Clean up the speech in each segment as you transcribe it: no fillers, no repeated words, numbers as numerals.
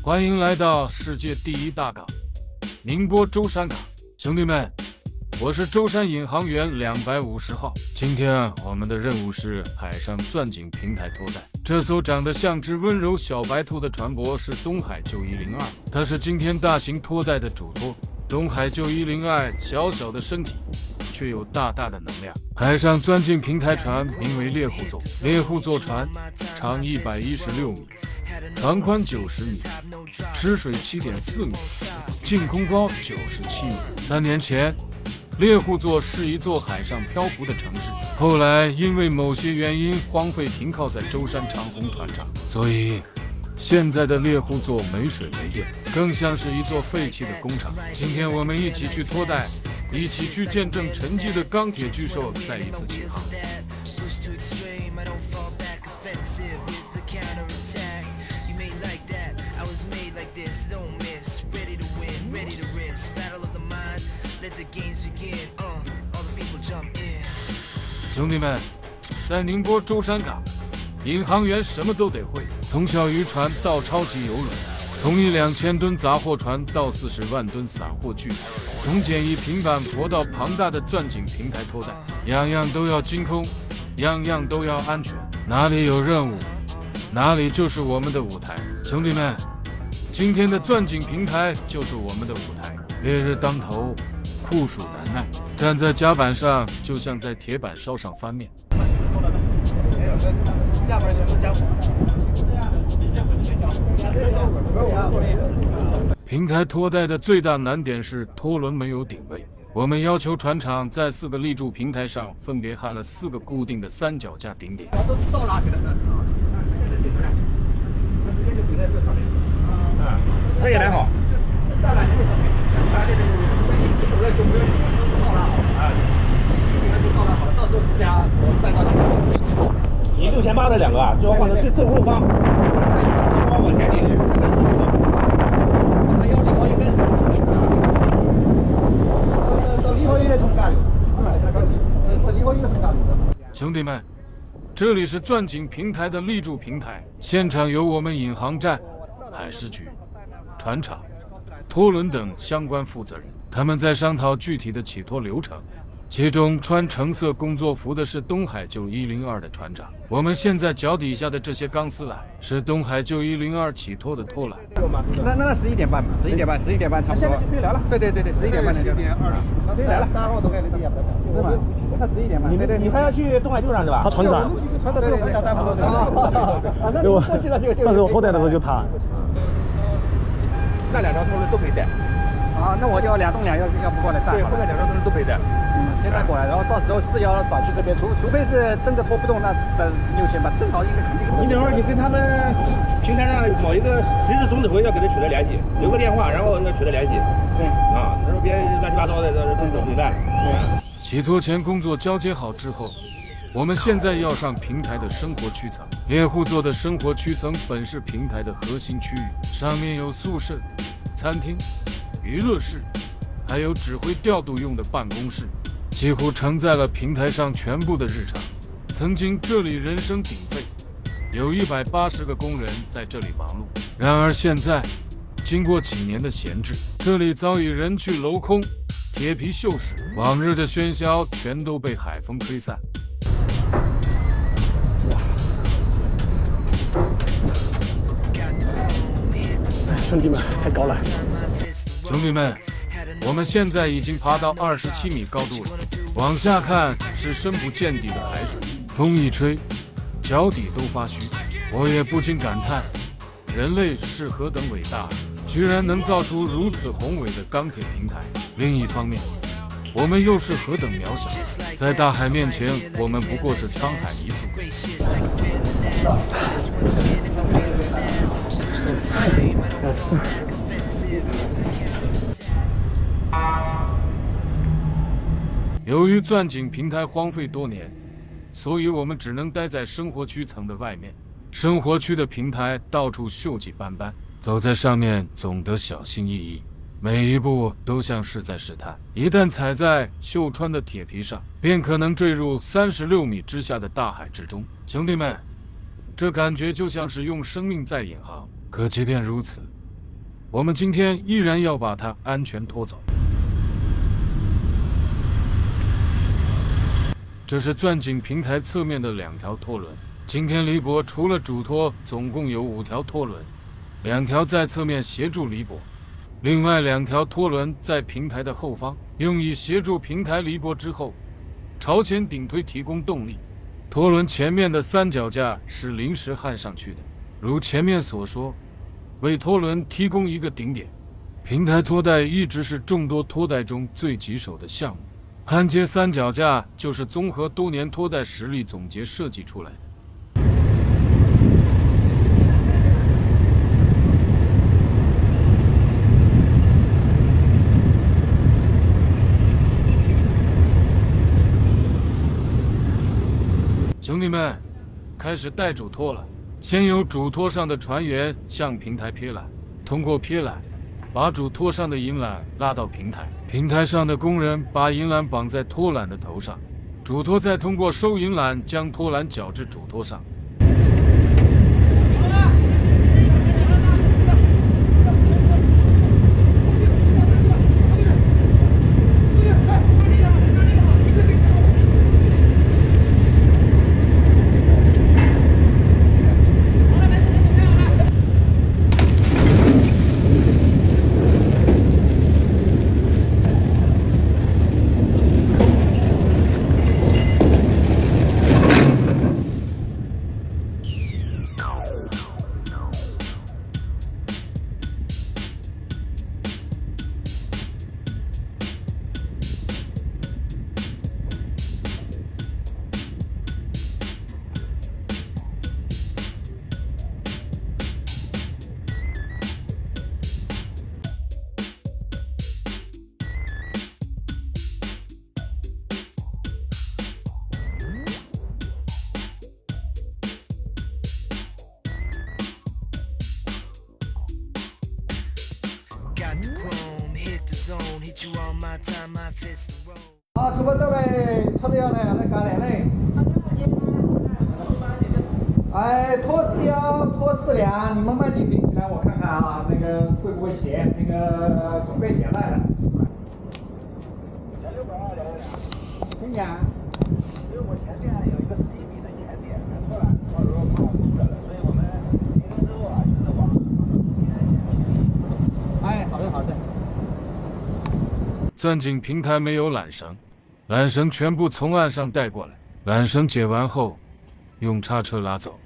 欢迎来到世界第一大港——宁波舟山港。兄弟们，我是舟山引航员250号。今天我们的任务是海上钻井平台拖带。这艘长得像只温柔小白兔的船舶是东海救102，它是今天大型拖带的主拖。东海救102小小的身体，却有大大的能量。海上钻井平台船名为猎户座，猎户座船长116米，船宽90米，吃水7.4米，净空高97米。3年前，猎户座是一座海上漂浮的城市，后来因为某些原因荒废停靠在舟山长虹船厂，所以现在的猎户座没水没电，更像是一座废弃的工厂。今天我们一起去拖带，一起去见证沉寂的钢铁巨兽再一次起航。兄弟们，在宁波舟山港，引航员什么都得会，从小渔船到超级游轮，从1-2千吨杂货船到40万吨散货巨海，从简易平板泊到庞大的钻井平台拖带，样样都要精通，样样都要安全。哪里有任务，哪里就是我们的舞台。兄弟们，今天的钻井平台就是我们的舞台。烈日当头，酷暑难耐，站在甲板上就像在铁板烧上翻面。平台拖带的最大难点是拖轮没有顶位，我们要求船厂在4个立柱平台上分别焊了4个固定的三脚架顶点。这也来好。你6800的2个啊，就要换成最正后方，往前进。兄弟们，这里是钻井平台的立柱平台，现场有我们引航站、海事局、船厂、拖轮等相关负责人，他们在商讨具体的起拖流程。其中穿橙色工作服的是东海救102的船长，我们现在脚底下的这些钢丝缆是东海救102起拖的拖缆。那11点半嘛，11点半差不多。现在就可以来了。对，11点半11点20，可以来了。大号都可以来了，对吧？那11点半。你还要去东海救上是吧？他船长。船长不用回家，大部都对。上次我拖带的时候就他。那2条拖轮都可以带。啊，那我就2栋梁要不过来带。对，后面2条拖轮都可以带。先带过来，然后到时候4要转去这边，除非是真的拖不动，那等6000吧，正好应该肯定。你等会儿你跟他们平台上某一个谁是总指挥要给他取得联系，留个电话，然后要取得联系。对啊，他说别乱七八糟的，这怎么办？起拖前工作交接好之后，我们现在要上平台的生活区层。猎户座的生活区层本是平台的核心区域，上面有宿舍、餐厅、娱乐室，还有指挥调度用的办公室，几乎承载了平台上全部的日常。曾经这里人声鼎沸，有180个工人在这里忙碌。然而现在，经过几年的闲置，这里早已人去楼空，铁皮锈蚀，往日的喧嚣全都被海风吹散。兄弟们，太高了！兄弟们，我们现在已经爬到27米高度了，往下看是深不见底的海水，风一吹，脚底都发虚。我也不禁感叹，人类是何等伟大，居然能造出如此宏伟的钢铁平台。另一方面，我们又是何等渺小，在大海面前，我们不过是沧海一粟。由于钻井平台荒废多年，所以我们只能待在生活区层的外面。生活区的平台到处锈迹斑斑，走在上面总得小心翼翼，每一步都像是在试探，一旦踩在锈穿的铁皮上，便可能坠入36米之下的大海之中。兄弟们，这感觉就像是用生命在引航。可即便如此，我们今天依然要把它安全拖走。这是钻井平台侧面的2条拖轮。今天黎泊除了主拖，总共有5条拖轮，2条在侧面协助黎泊，另外2条拖轮在平台的后方，用以协助平台黎泊之后朝前顶推提供动力。拖轮前面的3脚架是临时焊上去的，如前面所说，为拖轮提供一个顶点。平台拖带一直是众多拖带中最棘手的项目，焊接3脚架就是综合多年拖带实力总结设计出来的。兄弟们，开始带主拖了。先由主拖上的船员向平台撇缆，通过撇缆，把主拖上的引缆拉到平台。平台上的工人把引缆绑在拖缆的头上，主拖再通过收引缆将拖缆绞至主拖上。好，出发到嘞，出了嘞，来干嘞。哎，拖4辆，你们慢点顶起来，我看看啊，那个会不会斜？那个准备减慢了。听讲。因为我前面有一个11米的前点，出来，到时候怕堵着了，所以我们停车之后啊，就是往。哎，好的好的。钻井平台没有缆绳，缆绳全部从岸上带过来，缆绳解完后，用叉车拉走。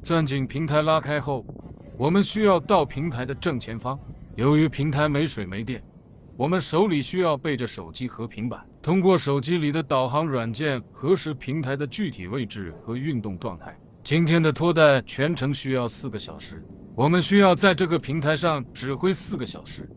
钻井平台拉开后，我们需要到平台的正前方。由于平台没水没电，我们手里需要背着手机和平板，通过手机里的导航软件核实平台的具体位置和运动状态。今天的拖带全程需要4个小时，我们需要在这个平台上指挥4个小时。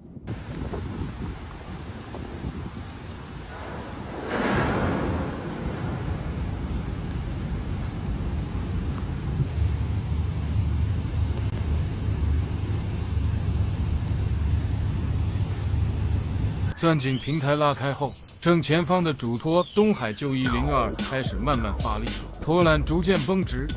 钻井平台拉开后，正前方的主拖东海就102开始慢慢发力，拖缆逐渐绷直，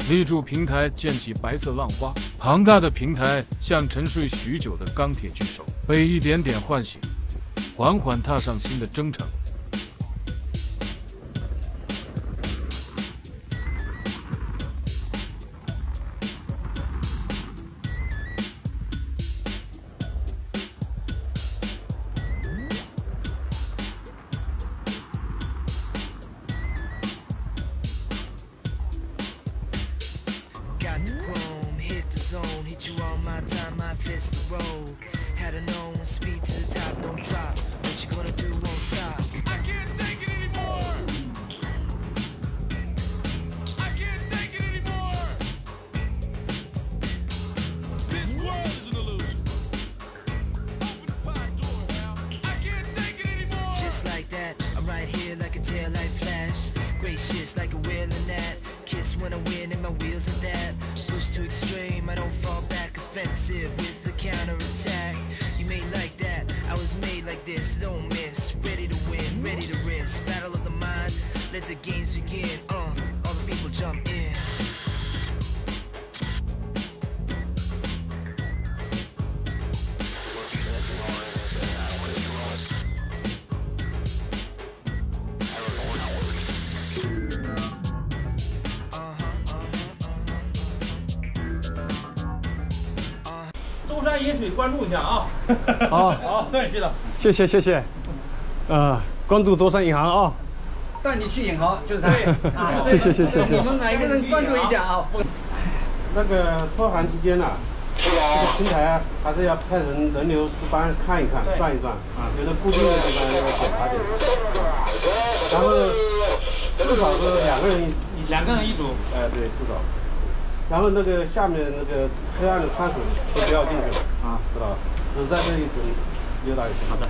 立柱平台溅起白色浪花。庞大的平台像沉睡许久的钢铁巨手，被一点点唤醒，缓缓踏上新的征程。hit you all my time, my fist the road. Had a known speed to the top, no drop. What you gonna do won't stop. I can't take it anymore. I can't take it anymore. This world is an illusion. Open the pod door now. I can't take it anymore. Just like that, I'm right here like a taillight flash. Gracious like a wheel in that. Kiss when I win and my wheels are that. Push to extreme, I don't fall back. Offensive with the counterattack. You made like that, I was made like this. Don't miss, ready to win, ready to risk. Battle of the mind, let the games begin. All the people jump in.舟山饮水关注一下啊！好，好，对，是的。谢谢，关注舟山银行啊，带你去银行就是他。谢谢。你们每个人关注一下啊。那个脱寒期间呢，这个平台啊，还是要派人流值班看一看、转一转啊，有的固定的地方要检查检查，然后至少是两个人一组，对，至少。然后那个下面那个黑暗的餐室就不要进去了啊，知道吧？只在这一层溜达一下。好的。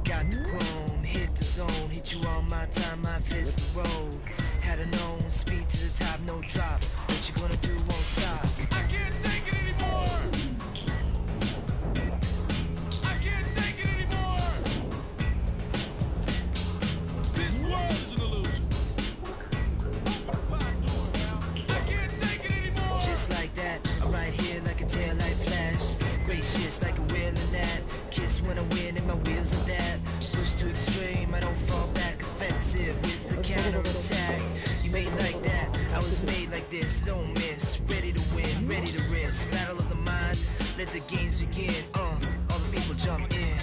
Got the chrome, hit the zone, hit you on my time, my fist the road. Had a known speed to the top, no drop. What you gonna do won't stop. I can't take it anymore. I can't take it anymore. This world is an illusion. Open the pod door now. I can't take it anymore. Just like that, I'm right here like a taillight flash. Gracious like a wheel in that. Kiss when I win and my wheels are that. Push to extreme, I don't fall back. Offensive with the counterattack. You made like that, I was made like this. Don't miss, ready to win, ready to risk. Battle of the mind, let the games begin. All the people jump in.